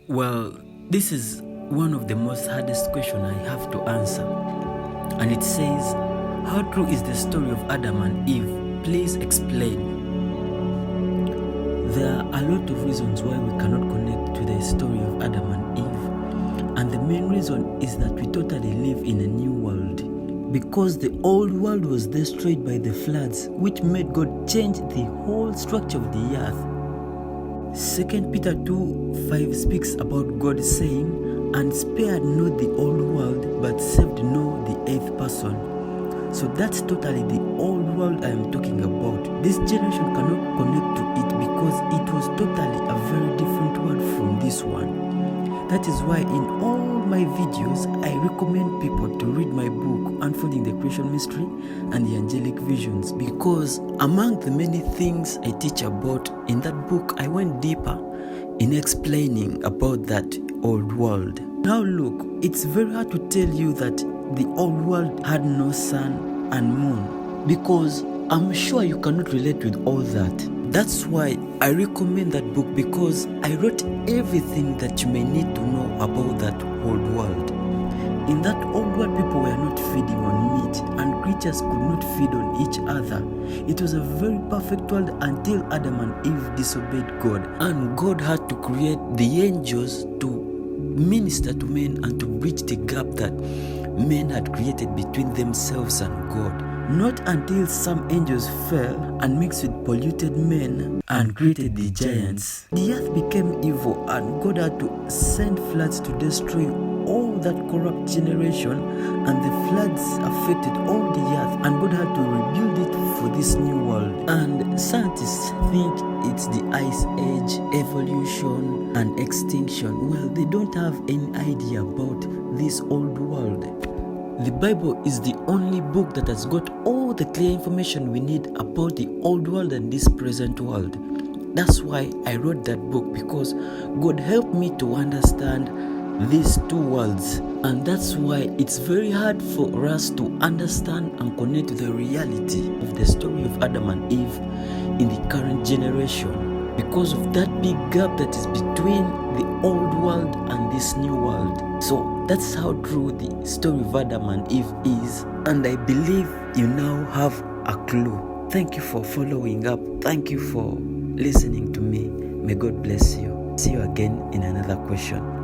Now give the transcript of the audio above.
Well, this is one of the most hardest questions I have to answer. And it says, how true is the story of Adam and Eve? Please explain. There are a lot of reasons why we cannot connect to the story of Adam and Eve. And the main reason is that we totally live in a new world. Because the old world was destroyed by the floods, which made God change the whole structure of the earth. 2 Peter 2:5 speaks about God saying, "And spared not the old world, but saved not the eighth person." So that's totally the old world I am talking about. This generation cannot connect to it because it was totally a very different world from this one. That is why in all my videos, I recommend people to read my book, Unfolding the Creation Mystery and the Angelic Visions, because among the many things I teach about in that book, I went deeper in explaining about that old world. Now look, it's very hard to tell you that the old world had no sun and moon, because I'm sure you cannot relate with all that. That's why I recommend that book, because I wrote everything that you may need to know about that old world. In that old world, people were not feeding on meat, and creatures could not feed on each other. It was a very perfect world until Adam and Eve disobeyed God, and God had to create the angels to minister to men and to bridge the gap that men had created between themselves and God. Not until some angels fell and mixed with polluted men and created the giants, the earth became evil, and God had to send floods to destroy all that corrupt generation, and the floods affected all the earth, and God had to rebuild it for this new world. And scientists think it's the ice age, evolution and extinction. Well, they don't have any idea about this old world. The Bible is the only book that has got all the clear information we need about the old world and this present world. That's why I wrote that book, because God helped me to understand these two worlds. And that's why it's very hard for us to understand and connect to the reality of the story of Adam and Eve in the current generation, because of that big gap that is between the old world and this new world. So that's how true the story of Adam and Eve is, and I believe you now have a clue. Thank you for following up. Thank you for listening to me. May God bless you. See you again in another question.